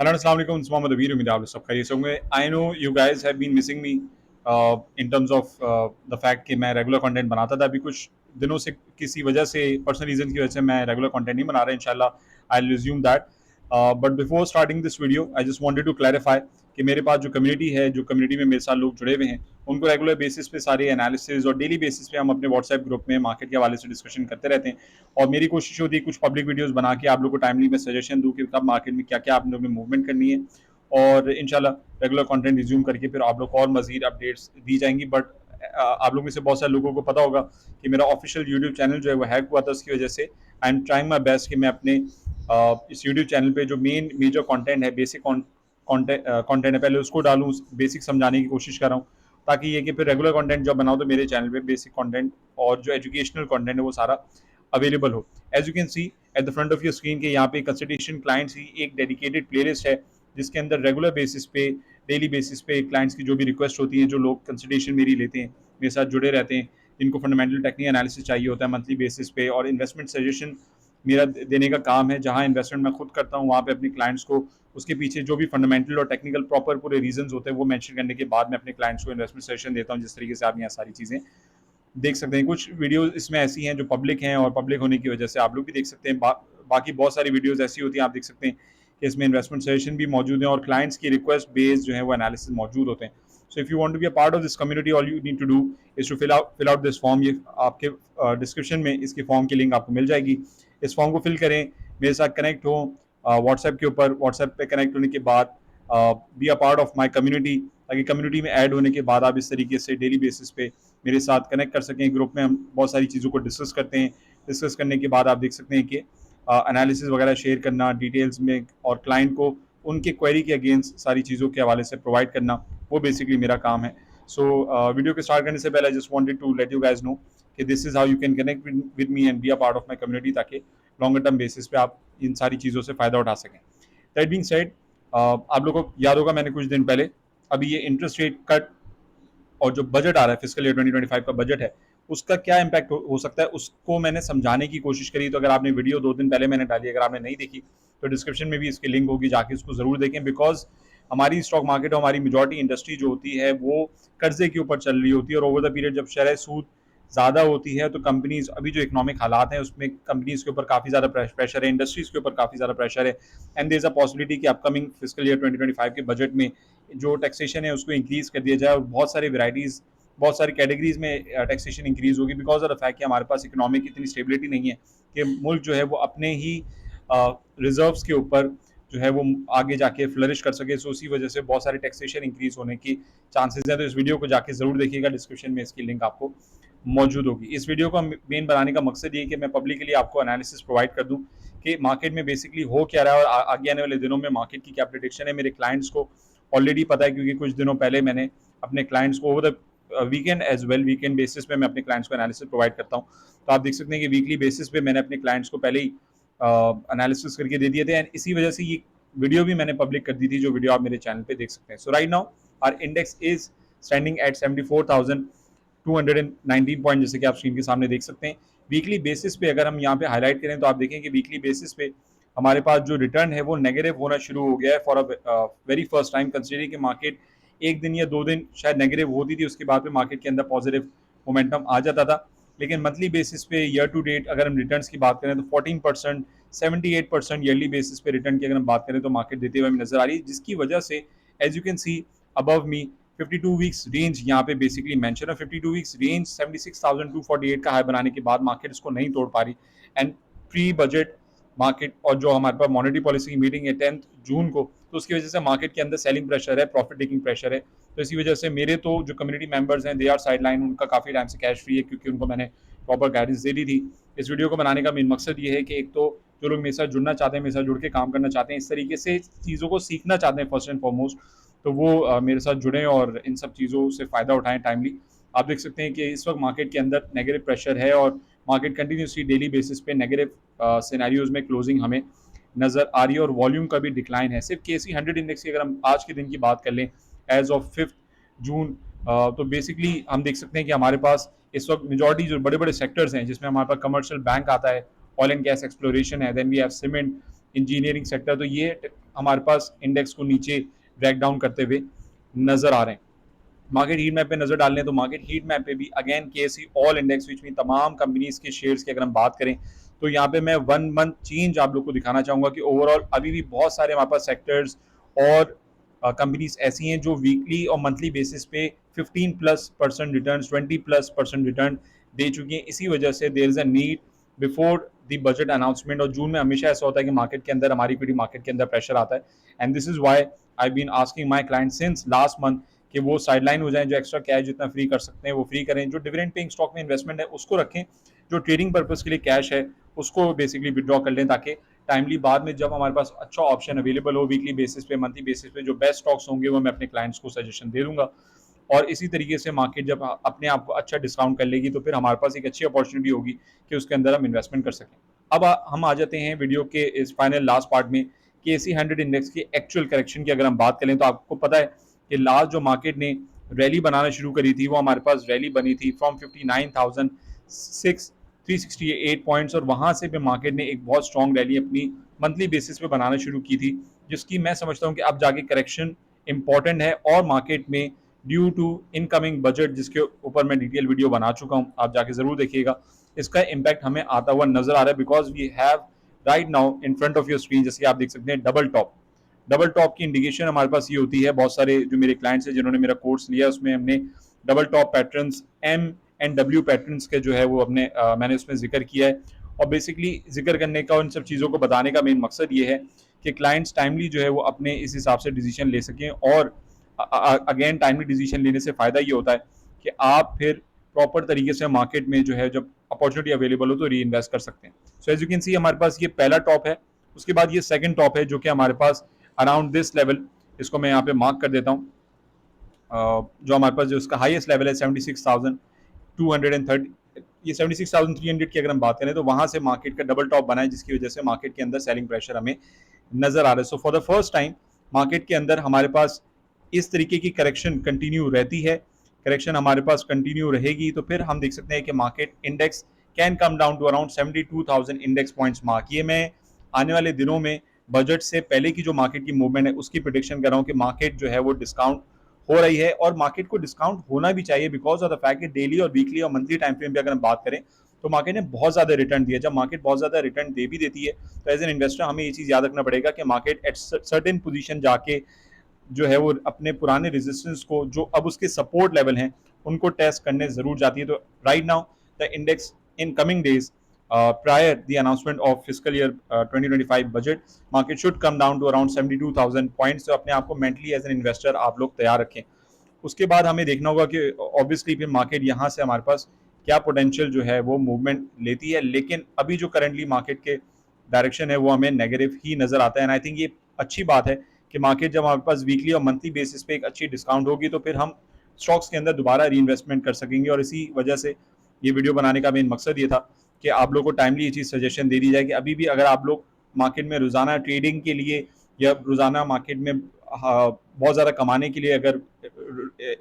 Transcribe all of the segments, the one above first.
Hello, Assalamu alaikum. It's Mohammed Abir. उम्मीद है आप लोग सब खैरियत से होंगे. I know you guys have been missing me in terms of the fact कि मैं रेगुलर कंटेंट बनाता था. अभी कुछ दिनों से किसी वजह से पर्सनल रीजन की वजह से मैं रेगुलर कंटेंट नहीं बना रहा. इंशाल्लाह I'll resume that. But before starting this video, I just wanted to clarify कि मेरे पास जो कम्युनिटी है, जो कम्युनिटी में मेरे साथ लोग जुड़े हुए हैं, उनको रेगुलर बेसिस पे सारे एनालिसिस और डेली बेसिस पे हम अपने व्हाट्सएप ग्रुप में मार्केट के हवाले से डिस्कशन करते रहते हैं. और मेरी कोशिश होती है कुछ पब्लिक वीडियोस बना के आप लोग को टाइमली मैं सजेशन दूं कि कब मार्केट में क्या क्या आप लोग ने मूवमेंट करनी है. और इंशाल्लाह रेगुलर कंटेंट रिज्यूम करके फिर आप लोग को और मजीद अपडेट्स दी जाएंगी. बट आप लोग में से बहुत सारे लोगों को पता होगा कि मेरा ऑफिशियल यूट्यूब चैनल जो है वो हैक हुआ था. उसकी वजह से I am trying my best कि मैं अपने इस यूट्यूब चैनल पे जो मेन मेजर कंटेंट है, बेसिक कंटेंट है, पहले उसको डालूँ, बेसिक समझाने की कोशिश कर रहा हूँ, ताकि ये कि फिर रेगुलर कंटेंट जब बनाओ तो मेरे चैनल पे बेसिक कंटेंट और जो एजुकेशनल कंटेंट है वो सारा अवेलेबल हो. As you can see at the front of your screen के यहाँ पे कंसल्टेशन क्लाइंट्स की एक डेडिकेटेड प्लेलिस्ट है, जिसके अंदर रेगुलर बेसिस पे, डेली बेसिस पे क्लाइंट्स की जो भी रिक्वेस्ट होती है, जो लोग कंसल्टेशन मेरी लेते हैं, मेरे साथ जुड़े रहते हैं, जिनको फंडामेंटल टेक्निकल एनालिसिस चाहिए होता है मंथली बेसिस पे, और इन्वेस्टमेंट सजेशन मेरा देने का काम है. जहाँ इन्वेस्टमेंट मैं खुद करता हूँ, वहाँ पे अपने क्लाइंट्स को उसके पीछे जो भी फंडामेंटल और टेक्निकल प्रॉपर पूरे रीजंस होते हैं वो मेंशन करने के बाद मैं अपने क्लाइंट्स को इन्वेस्टमेंट सजेशन देता हूँ. जिस तरीके से आप यहाँ सारी चीज़ें देख सकते हैं. कुछ वीडियो इसमें ऐसी हैं जो पब्लिक हैं, और पब्लिक होने की वजह से आप लोग भी देख सकते हैं. बाकी बहुत सारी वीडियोस ऐसी होती हैं, आप देख सकते हैं कि इसमें इन्वेस्टमेंट सजेशन भी मौजूद हैं और क्लाइंट्स की रिक्वेस्ट बेस्ड जो है वो एनालिसिस मौजूद होते हैं. So if you want to be a part of this community, all you need to do is to fill out this form. ये आपके डिस्क्रिप्शन में इसके फॉर्म की लिंक आपको मिल जाएगी. इस फॉर्म को फिल करें, मेरे साथ कनेक्ट हो व्हाट्सएप के ऊपर. व्हाट्सएप पे कनेक्ट होने के बाद B a part of my community, ताकि कम्युनिटी में ऐड होने के बाद आप इस तरीके से डेली बेसिस पे मेरे साथ कनेक्ट कर सकें. ग्रुप में हम बहुत सारी चीज़ों को डिस्कस करते हैं. डिस्कस करने के बाद आप देख सकते हैं कि एनालिसिस वगैरह शेयर करना डिटेल्स में, और क्लाइंट को उनके क्वेरी के अगेंस्ट सारी चीज़ों के हवाले से प्रोवाइड करना, वो बेसिकली मेरा काम है. सो वीडियो के स्टार्ट करने से पहले I just wanted to let you guys know कि this is how you can connect with me and be a part of my community, ताकि लॉन्गर टर्म बेसिस पे आप इन सारी चीज़ों से फ़ायदा उठा सकें. दैट बीइंग सेड, आप लोगों को याद होगा मैंने कुछ दिन पहले अभी ये इंटरेस्ट रेट कट और जो बजट आ रहा है फिस्कल ईयर 2025 का बजट है, उसका क्या इम्पैक्ट हो सकता है, उसको मैंने समझाने की कोशिश करी. तो अगर आपने वीडियो 2 दिन पहले मैंने डाली, अगर आपने नहीं देखी तो डिस्क्रिप्शन में भी इसकी लिंक होगी, जाके उसको जरूर देखें. बिकॉज हमारी स्टॉक मार्केट और हमारी मेजॉरिटी इंडस्ट्री जो होती है वो कर्जे के ऊपर चल रही होती है, और ओवर द पीरियड जब शरह सूद ज़्यादा होती है तो कंपनीज, अभी जो इकोनॉमिक हालात हैं उसमें कंपनीज के ऊपर काफ़ी ज़्यादा प्रेशर है, इंडस्ट्रीज के ऊपर काफ़ी ज़्यादा प्रेशर है. And there is a possibility कि अपकमिंग फिस्कल ईयर 2025 के बजट में जो टैक्सेशन है उसको इंक्रीज कर दिया जाए, और बहुत सारी वेराइटीज़, बहुत सारी कैटेगरीज में टैक्सेशन इंक्रीज होगी. बिकॉज ऑफ द फैक्ट कि हमारे पास इकोनॉमिक इतनी स्टेबिलिटी नहीं है कि मुल्क जो है वो अपने ही रिजर्व्स के ऊपर जो है वो आगे जाके फ्लरिश कर सके. सो उसी वजह से बहुत सारे टैक्सेशन इंक्रीज होने की चांसेस हैं. तो इस वीडियो को जाके जरूर देखिएगा, डिस्क्रिप्शन में इसकी लिंक आपको मौजूद होगी. इस वीडियो का मेन बनाने का मकसद ये कि मैं पब्लिकली आपको एनालिसिस प्रोवाइड कर दूं कि मार्केट में बेसिकली हो क्या रहा है, और आगे आने वाले दिनों में मार्केट की क्या प्रेडिक्शन है. मेरे क्लाइंट्स को ऑलरेडी पता है, क्योंकि कुछ दिनों पहले मैंने अपने क्लाइंट्स को over the weekend as well, weekend basis पे मैं अपने क्लाइंट्स को एनालिसिस प्रोवाइड करता हूँ. तो आप देख सकते हैं कि वीकली बेसिस पे मैंने अपने क्लाइंट्स को पहले ही एनालिसिस करके दे दिए थे. एंड इसी वजह से ये वीडियो भी मैंने पब्लिक कर दी थी, जो वीडियो आप मेरे चैनल पे देख सकते हैं. So right now our index is standing at 74,219 point, जैसे कि आप स्क्रीन के सामने देख सकते हैं. वीकली बेसिस पे अगर हम यहाँ पे हाईलाइट करें तो आप देखें कि वीकली बेसिस पे हमारे पास जो रिटर्न है वो नेगेटिव होना शुरू हो गया है for a very first time, considering कि मार्केट एक दिन या 2 दिन शायद नेगेटिव होती थी, उसके बाद में मार्केट के अंदर पॉजिटिव मोमेंटम आ जाता था. लेकिन मंथली बेसिस पे ईयर टू डेट अगर हम रिटर्न्स की बात करें तो 14%, 78% ईयरली बेसिस पे रिटर्न की अगर हम बात करें तो मार्केट देते हुए नजर आ रही है. जिसकी वजह से as you can see above me 52 weeks range यहाँ पे बेसिकली मेंशन है. 52 वीक्स रेंज 76,248 का हाई बनाने के बाद मार्केट इसको नहीं तोड़ पा रही. एंड प्री बजट मार्केट, और जो हमारे पास मॉनेटरी पॉलिसी की मीटिंग है 10 जून को, तो उसकी वजह से मार्केट के अंदर सेलिंग प्रेशर है, प्रॉफिट टेकिंग प्रेशर है. तो इसी वजह से मेरे तो जो कम्युनिटी मेंबर्स हैं दे आर साइड लाइन, उनका काफ़ी टाइम से कैश फ्री है, क्योंकि उनको मैंने प्रॉपर गाइडेंस दे दी थी. इस वीडियो को बनाने का मेन मकसद ये है कि एक तो जो लोग मेरे साथ जुड़ना चाहते हैं, मेरे साथ जुड़ के काम करना चाहते हैं, इस तरीके से चीज़ों को सीखना चाहते हैं फर्स्ट एंड फॉरमोस्ट, तो वो मेरे साथ जुड़ें और इन सब चीज़ों से फ़ायदा उठाएं टाइमली. आप देख सकते हैं कि इस वक्त मार्केट के अंदर नेगेटिव प्रेशर है, और मार्केट कंटिन्यूसली डेली बेसिस पे नेगेटिव सिनेरियोज में क्लोजिंग हमें नज़र आ रही है, और वॉल्यूम का भी डिक्लाइन है. सिर्फ केसी 100 इंडेक्स की अगर हम आज के दिन की बात कर लें एज ऑफ 5 जून, तो बेसिकली हम देख सकते हैं कि हमारे पास इस वक्त मेजॉरिटी जो बड़े बड़े सेक्टर्स हैं, जिसमें हमारे पास कमर्शियल बैंक आता है, ऑयल एंड गैस एक्सप्लोरेशन है, then we have cement, engineering sector, तो ये हमारे पास इंडेक्स को नीचे ब्रेक डाउन करते हुए नजर आ रहे हैं। मार्केट हीट मैप पे नजर डाल लें तो मार्केट हीट मैप पे भी अगेन केएससी ऑल इंडेक्स विच में तमाम कंपनीज के शेयर्स की अगर हम बात करें तो यहाँ पे मैं 1 मंथ चेंज आप लोग को दिखाना चाहूंगा कि ओवरऑल अभी भी बहुत सारे हमारे पास सेक्टर्स और कंपनीज ऐसी हैं जो वीकली और मंथली बेसिस पे 15+% रिटर्न, 20+% रिटर्न दे चुकी हैं। इसी वजह से there is a need before the budget announcement, और जून में हमेशा ऐसा होता है कि मार्केट के अंदर, हमारी इक्विटी मार्केट के अंदर प्रेशर आता है, and this is why I been asking my client since last month कि वो साइडलाइन हो जाएं, जो एक्स्ट्रा कैश जितना फ्री कर सकते हैं वो फ्री करें, जो डिविडेंड पेइंग स्टॉक में इन्वेस्टमेंट है उसको रखें, जो ट्रेडिंग पर्पस के लिए कैश है उसको बेसिकली विड्रॉ कर लें, ताकि टाइमली बाद में जब हमारे पास अच्छा ऑप्शन अवेलेबल हो वीकली बेसिस पे, मंथली बेसिस पे, जो बेस्ट स्टॉक्स होंगे वो मैं अपने क्लाइंट्स को सजेशन दे दूंगा। और इसी तरीके से मार्केट जब अपने आप को अच्छा डिस्काउंट कर लेगी तो फिर हमारे पास एक अच्छी अपॉर्चुनिटी होगी कि उसके अंदर हम इन्वेस्टमेंट कर सकें। अब हम आ जाते हैं वीडियो के इस फाइनल लास्ट पार्ट में कि एसी 100 इंडेक्स की एक्चुअल करेक्शन की अगर हम बात करें तो आपको पता है कि लास्ट जो मार्केट ने रैली बनाना शुरू करी थी वो हमारे पास रैली बनी थी फ्रॉम 59,368 पॉइंट्स, और वहां से भी मार्केट ने एक बहुत स्ट्रॉन्ग रैली अपनी मंथली बेसिस पे बनाना शुरू की थी, जिसकी मैं समझता हूं कि अब जाके करेक्शन इंपॉर्टेंट है, और मार्केट में ड्यू टू इनकमिंग बजट जिसके ऊपर मैं डिटेल वीडियो बना चुका हूं, आप जाके जरूर देखिएगा, इसका इम्पैक्ट हमें आता हुआ नजर आ रहा है, because we have right now in front of your screen, जैसे आप देख सकते हैं डबल टॉप की इंडिकेशन हमारे पास ये होती है। बहुत सारे जो मेरे क्लाइंट्स हैं जिन्होंने मेरा कोर्स लिया उसमें हमने double top patterns, M and W patterns के जो है वो अपने मैंने उसमें जिक्र किया है, और बेसिकली जिक्र करने का, उन सब चीज़ों को बताने का मेन मकसद ये है कि क्लाइंट्स टाइमली जो है वो अपने इस हिसाब से डिसीजन ले सकें, और अगेन टाइमली डिसीजन लेने से फ़ायदा ये होता है कि आप फिर प्रॉपर तरीके से मार्केट में जो है जब अपॉर्चुनिटी अवेलेबल हो तो री इन्वेस्ट कर सकते हैं। So as you can see हमारे पास ये पहला टॉप है, उसके बाद ये सेकंड टॉप है जो कि हमारे पास अराउंड दिस लेवल, इसको मैं यहाँ पे मार्क कर देता हूँ, जो हमारे पास जो उसका हाईएस्ट लेवल है 76,230, ये 76,300 की अगर हम बात करें तो वहां से मार्केट का डबल टॉप बना है, जिसकी वजह से मार्केट के अंदर सेलिंग प्रेशर हमें नजर आ रहा है। So for the first time market के अंदर हमारे पास इस तरीके की करेक्शन कंटिन्यू रहती है, करेक्शन हमारे पास कंटिन्यू रहेगी तो फिर हम देख सकते हैं कि market index can come down to around 72,000 index points mark. ये मैं आने वाले दिनों में बजट से पहले की जो मार्केट की मूवमेंट है उसकी प्रिडिक्शन कर रहा हूँ कि मार्केट जो है वो डिस्काउंट हो रही है, और मार्केट को डिस्काउंट होना भी चाहिए बिकॉज ऑफ द फैक्ट कि डेली और वीकली और मंथली टाइम फ्रेम पे अगर हम बात करें तो मार्केट ने बहुत ज्यादा रिटर्न दिया। जब मार्केट बहुत ज्यादा रिटर्न दे भी देती है तो एज एन इन्वेस्टर हमें ये चीज याद रखना पड़ेगा कि मार्केट एट सर्टेन पोजीशन जाके जो है वो अपने पुराने रेजिस्टेंस को, जो अब उसके सपोर्ट लेवल हैं, उनको टेस्ट करने जरूर जाती है। तो right now the index in coming days prior the announcement of fiscal year 2025 budget, market should come down to around 72,000 points, तो अपने आप को मेंटली एज एन इन्वेस्टर आप लोग तैयार रखें। उसके बाद हमें देखना होगा कि ऑब्वियसली फिर मार्केट यहाँ से हमारे पास क्या पोटेंशियल जो है वो मूवमेंट लेती है, लेकिन अभी जो करंटली मार्केट के डायरेक्शन है वो हमें नेगेटिव ही नजर आता है, एंड आई थिंक ये अच्छी बात है कि मार्केट जब हमारे पास वीकली और मंथली बेसिस पे एक अच्छी डिस्काउंट होगी तो फिर हम स्टॉक्स के अंदर दोबारा री इन्वेस्टमेंट कर सकेंगे। और इसी वजह से ये वीडियो बनाने का मेन मकसद ये था कि आप लोग को टाइमली ये चीज़ सजेशन दे दी जाए कि अभी भी अगर आप लोग मार्केट में रोज़ाना ट्रेडिंग के लिए या रोज़ाना मार्केट में बहुत ज़्यादा कमाने के लिए अगर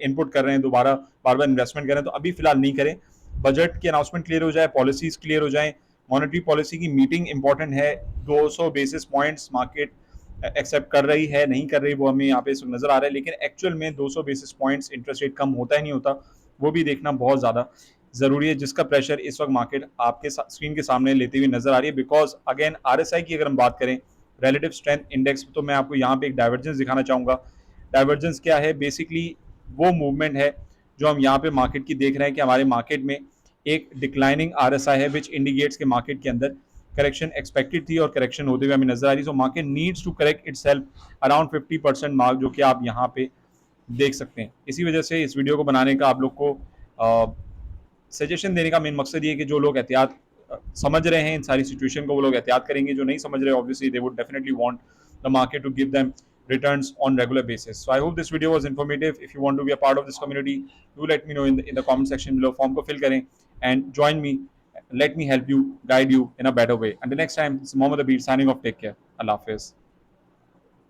इनपुट कर रहे हैं, दोबारा बार बार इन्वेस्टमेंट कर रहे हैं, तो अभी फिलहाल नहीं करें। बजट की अनाउंसमेंट क्लियर हो जाए, पॉलिसीज क्लियर हो जाए, मॉनेटरी पॉलिसी की मीटिंग इंपॉर्टेंट है, 200 बेसिस पॉइंट्स मार्केट एक्सेप्ट कर रही है नहीं कर रही वो हमें यहाँ पे नजर आ रहा है, लेकिन एक्चुअल में 200 बेसिस पॉइंट्स इंटरेस्ट रेट कम होता है नहीं होता वो भी देखना बहुत ज़्यादा जरूरी है, जिसका प्रेशर इस वक्त मार्केट आपके स्क्रीन के सामने लेते हुए नजर आ रही है। बिकॉज अगेन आरएसआई की अगर हम बात करें, रिलेटिव स्ट्रेंथ इंडेक्स, तो मैं आपको यहाँ पे एक डाइवर्जेंस दिखाना चाहूंगा। डाइवर्जेंस क्या है? बेसिकली वो मूवमेंट है जो हम यहाँ पे मार्केट की देख रहे हैं कि हमारे मार्केट में एक डिक्लाइनिंग आरएसआई है विच इंडिकेट्स के मार्केट के अंदर करेक्शन एक्सपेक्टेड थी और करेक्शन होते हुए हमें नजर आ रही है। So market needs to correct itself around 50% mark, जो कि आप यहाँ पे देख सकते हैं। इसी वजह से इस वीडियो को बनाने का आप लोग को सजेशन देने का मेन मकसद ये कि जो लोग एहतियात समझ रहे हैं इन सारी सिचुएशन को वो लोग एहतियात करेंगे, जो नहीं समझ रहे obviously they would definitely want the market to give them returns on regular basis. So I hope this video was informative. If you want to be a part of this community, do let me know in the comment section below. Form ko fill करें and join me. Let me help you, guide you in a better way. Until next time, this is Mohammed Abir signing off. Take care. Allah Hafiz.